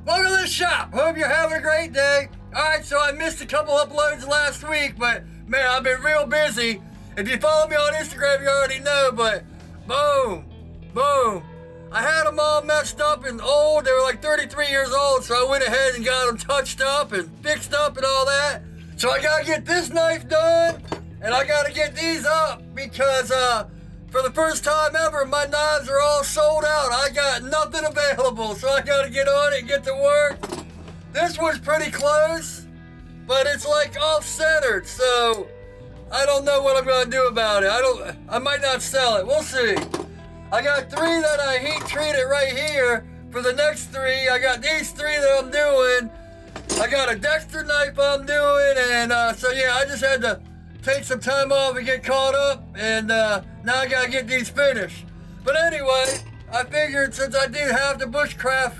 Welcome to the shop. Hope you're having a great day. Alright, so I missed a couple uploads last week, but man, I've been real busy. If you follow me on Instagram, you already know, but boom. I had them all messed up and old. They were like 33 years old, so I went ahead and got them touched up and fixed up and all that. So I gotta get this knife done, and I gotta get these up because for the first time ever, my knives are all sold out. I got nothing available, so I gotta get on it and get to work. This was pretty close, but it's like off-centered, so I don't know what I'm gonna do about it. I might not sell it. We'll see. I got 3 that I heat treated right here. For the next 3, I got these 3 that I'm doing. I got a Dexter knife I'm doing, and so yeah, I just had to take some time off and get caught up, and now I gotta get these finished. But anyway, I figured since I do have the Bushcraft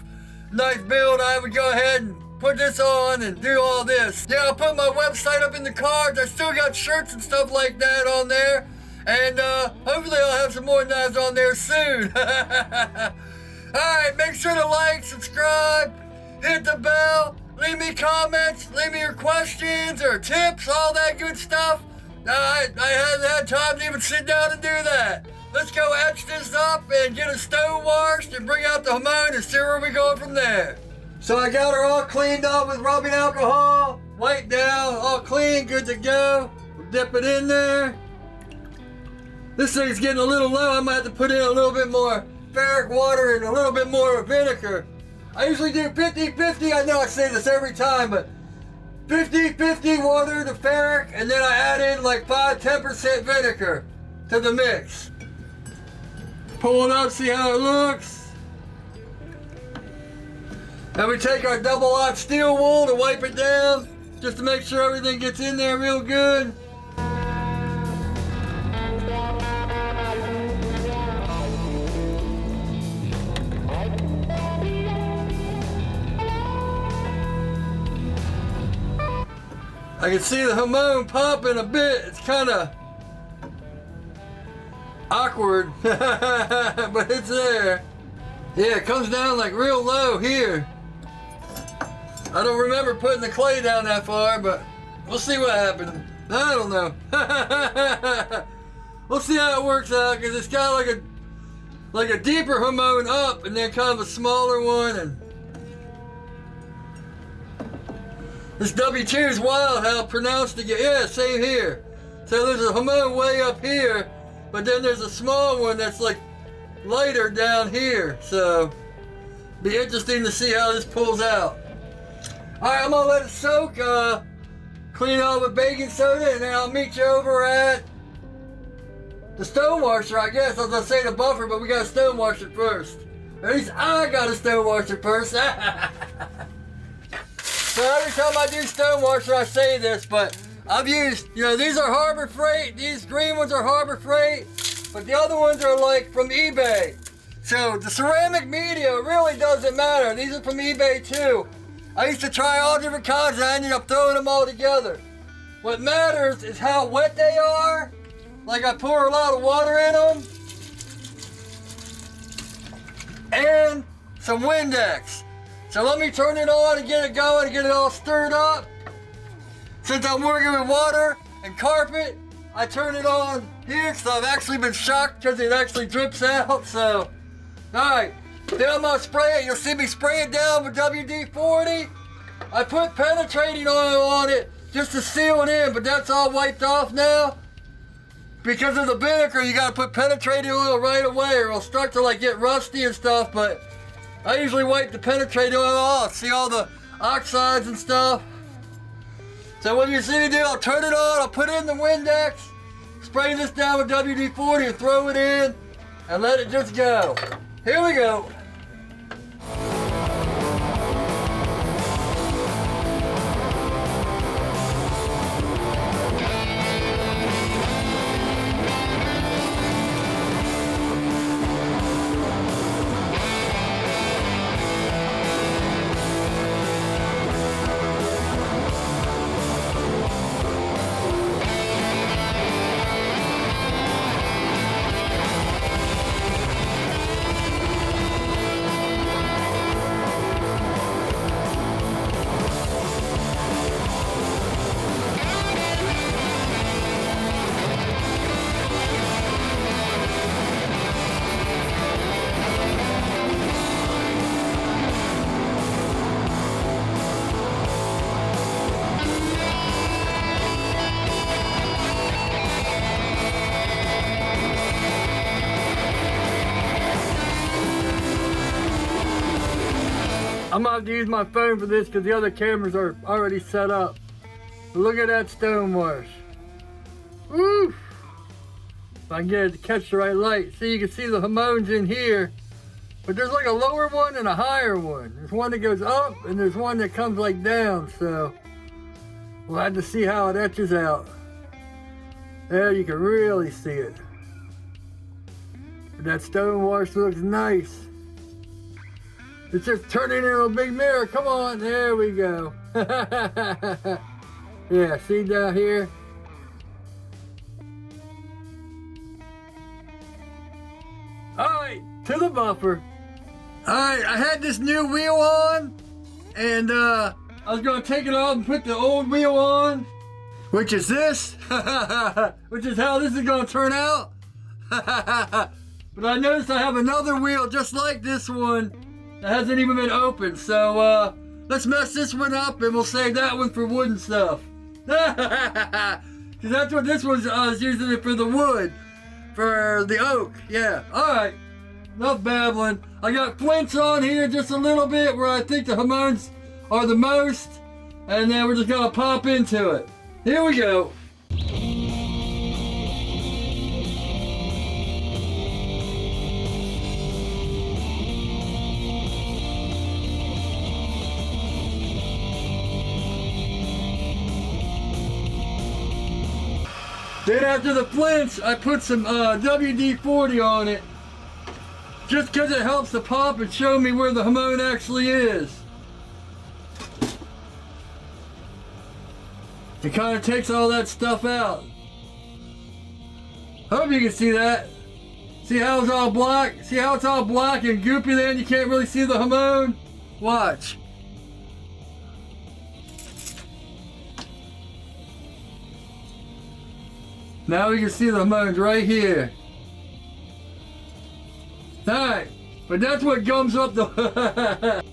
Knife build, I would go ahead and put this on and do all this. Yeah, I'll put my website up in the cards. I still got shirts and stuff like that on there. And hopefully I'll have some more knives on there soon. Alright, make sure to like, subscribe, hit the bell, leave me comments, leave me your questions or tips, all that good stuff. I haven't had time to even sit down and do that. Let's go etch this up and get it stonewashed and bring out the hamon and see where we go from there. So I got her all cleaned up with rubbing alcohol, wiped down, all clean, good to go. We'll dip it in there. This thing's getting a little low. I might have to put in a little bit more ferric water and a little bit more vinegar. I usually do 50-50. I know I say this every time, but 50-50 water to ferric, and then I add in like 5-10% vinegar to the mix. Pull it up, see how it looks. Then we take our double aught steel wool to wipe it down, just to make sure everything gets in there real good. I can see the hamon popping a bit. It's kind of awkward, but it's there. Yeah, it comes down like real low here. I don't remember putting the clay down that far, but we'll see what happens. I don't know. We'll see how it works out, because it's got like a deeper hamon up and then kind of a smaller one. And this W2 is wild how pronounced it gets. Yeah, same here. So there's a hamon way up here, but then there's a small one that's like lighter down here. So be interesting to see how this pulls out. Alright, I'm gonna let it soak, clean it all with baking soda, and then I'll meet you over at the stonewasher, I guess. I was gonna say the buffer, but we gotta stonewash it first. At least I gotta stonewash it first. So every time I do stonewasher, I say this, but I've used, these are Harbor Freight. These green ones are Harbor Freight, but the other ones are like from eBay. So the ceramic media really doesn't matter. These are from eBay too. I used to try all different kinds and I ended up throwing them all together. What matters is how wet they are. Like I pour a lot of water in them. And some Windex. So let me turn it on and get it going and get it all stirred up. Since I'm working with water and carpet, I turn it on here because I've actually been shocked because it actually drips out. So, alright. Then I'm gonna spray it. You'll see me spray it down with WD-40. I put penetrating oil on it just to seal it in, but that's all wiped off now. Because of the vinegar, you gotta put penetrating oil right away or it'll start to like get rusty and stuff, but I usually wipe the penetrating oil off. See all the oxides and stuff? So what you see me do, I'll turn it on, I'll put in the Windex, spray this down with WD-40 and throw it in and let it just go. Here we go. I'm gonna have to use my phone for this because the other cameras are already set up. But look at that Stonewash. Woo! If I can get it to catch the right light. See, you can see the Hamones in here. But there's like a lower one and a higher one. There's one that goes up and there's one that comes like down. So we'll have to see how it etches out. There you can really see it. But that Stonewash looks nice. It's just turning into a big mirror. Come on, there we go. Yeah, see down here? Alright, to the buffer. Alright, I had this new wheel on, and I was gonna take it off and put the old wheel on, which is this, which is how this is gonna turn out. But I noticed I have another wheel just like this one that hasn't even been opened, so let's mess this one up and we'll save that one for wood and stuff. Because that's what this one's, I was using it for the wood, for the oak, yeah. Alright, enough babbling. I got flints on here just a little bit where I think the Hamones are the most, and then we're just gonna pop into it. Here we go. Then after the flints, I put some WD-40 on it, just because it helps the pop and show me where the Hamone actually is. It kind of takes all that stuff out. Hope you can see that. See how it's all black? See how it's all black and goopy there and you can't really see the Hamone? Watch. Now we can see the Hamones right here. Alright, but that's what gums up the...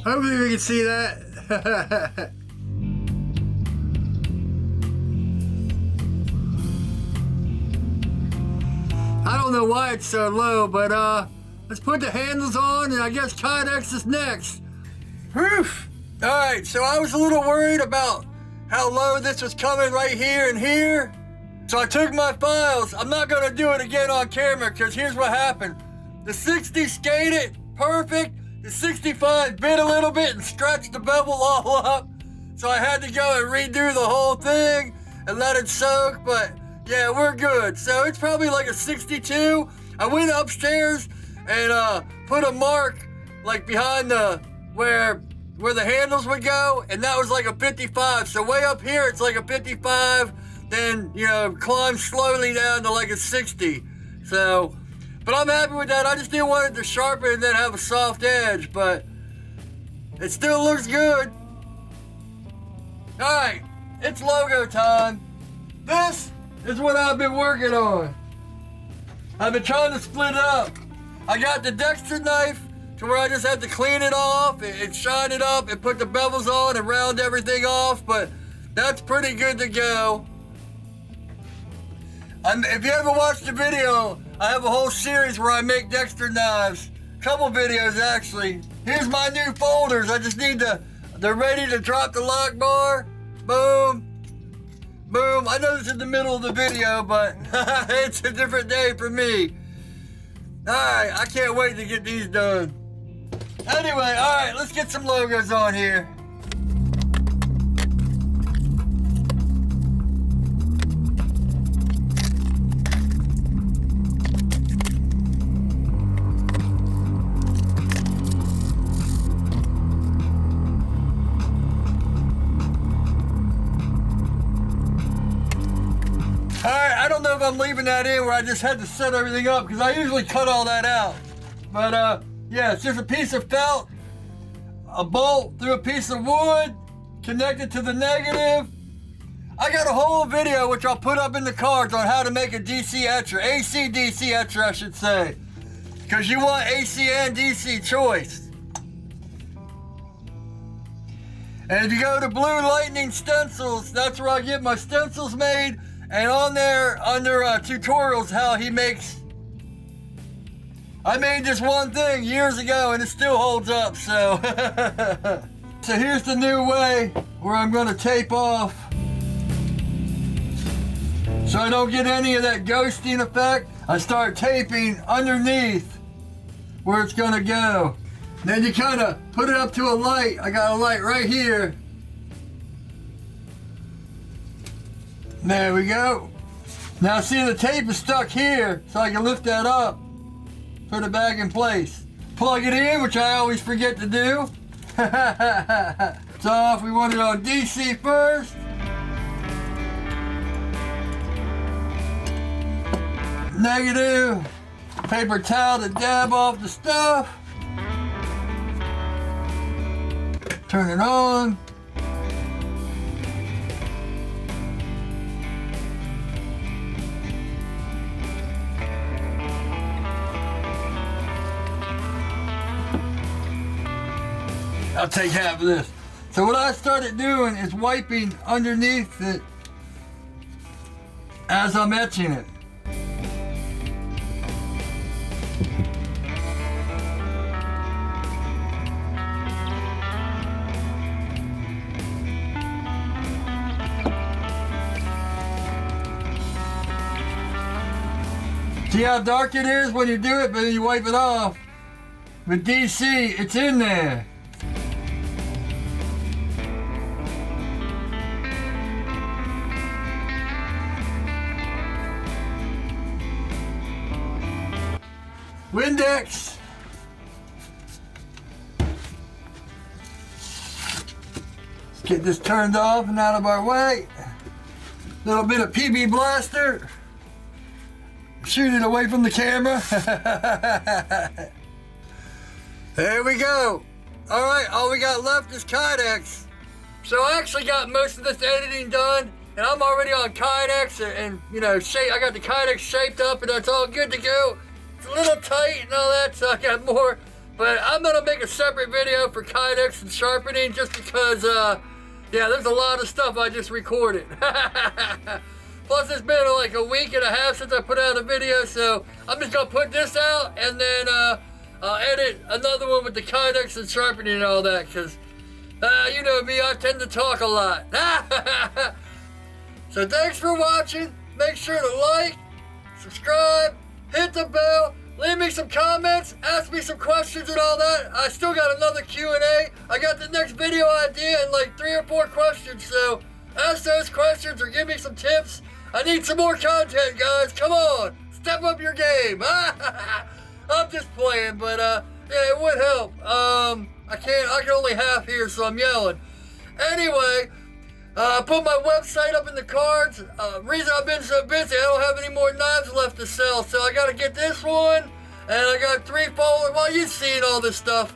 Hopefully we can see that. I don't know why it's so low, but let's put the handles on and I guess Kydex is next. Whew. Alright, so I was a little worried about how low this was coming right here and here. So I took my files. I'm not gonna do it again on camera because here's what happened. The 60 skated perfect. The 65 bit a little bit and stretched the bevel all up. So I had to go and redo the whole thing and let it soak, but yeah, we're good. So it's probably like a 62. I went upstairs and put a mark like behind the, where the handles would go, and that was like a 55. So way up here, it's like a 55, then, you know, climb slowly down to like a 60. So, but I'm happy with that. I just didn't want it to sharpen and then have a soft edge, but it still looks good. All right, it's logo time. This is what I've been working on. I've been trying to split it up. I got the Dexter knife to where I just had to clean it off and shine it up and put the bevels on and round everything off, but that's pretty good to go. If you ever watched the video, I have a whole series where I make Dexter knives. Couple videos actually. Here's my new folders. I just need they're ready to drop the lock bar. Boom. Boom. I know this is the middle of the video, but it's a different day for me. Alright, I can't wait to get these done. Anyway, alright, let's get some logos on here. Alright, I don't know if I'm leaving that in where I just had to set everything up because I usually cut all that out. But yeah, it's just a piece of felt, a bolt through a piece of wood, connected to the negative. I got a whole video which I'll put up in the cards on how to make a DC etcher, AC DC etcher I should say. Because you want AC and DC choice. And if you go to Blue Lightning Stencils, that's where I get my stencils made. And on there, under tutorials, how he makes... I made this one thing years ago and it still holds up, so... So here's the new way where I'm going to tape off. So I don't get any of that ghosting effect. I start taping underneath where it's going to go. Then you kind of put it up to a light. I got a light right here. There we go. Now see, the tape is stuck here, so I can lift that up, put it back in place. Plug it in, which I always forget to do. It's off. We want it on DC first. Negative. Paper towel to dab off the stuff. Turn it on. I'll take half of this. So what I started doing is wiping underneath it as I'm etching it. See how dark it is when you do it, but then you wipe it off. With DC, it's in there. Windex. Let's get this turned off and out of our way. Little bit of PB Blaster. Shoot it away from the camera. There we go. Alright, all we got left is Kydex. So I actually got most of this editing done, and I'm already on Kydex, and you know, I got the Kydex shaped up, and that's all good to go. It's a little tight and all that, so I got more. But I'm gonna make a separate video for Kydex and sharpening, just because, yeah, there's a lot of stuff I just recorded. Plus, it's been like a week and a half since I put out a video, so I'm just gonna put this out and then I'll edit another one with the Kydex and sharpening and all that, because you know me, I tend to talk a lot. So thanks for watching. Make sure to like, subscribe, hit the bell, leave me some comments, ask me some questions and all that. I still got another Q&A. I got the next video idea and like 3 or 4 questions, so ask those questions or give me some tips. I need some more content, guys. Come on, step up your game. I'm just playing, but yeah, it would help. I can only half hear, so I'm yelling. Anyway, I put my website up in the cards. Reason I've been so busy, I don't have any more knives left to sell, so I gotta get this one, and I got 3 folders. Well, you've seen all this stuff.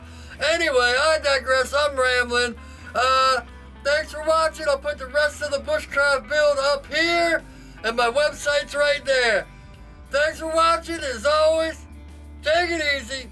Anyway, I digress. I'm rambling. Thanks for watching. I'll put the rest of the Bushcraft build up here, and my website's right there. Thanks for watching. As always, take it easy.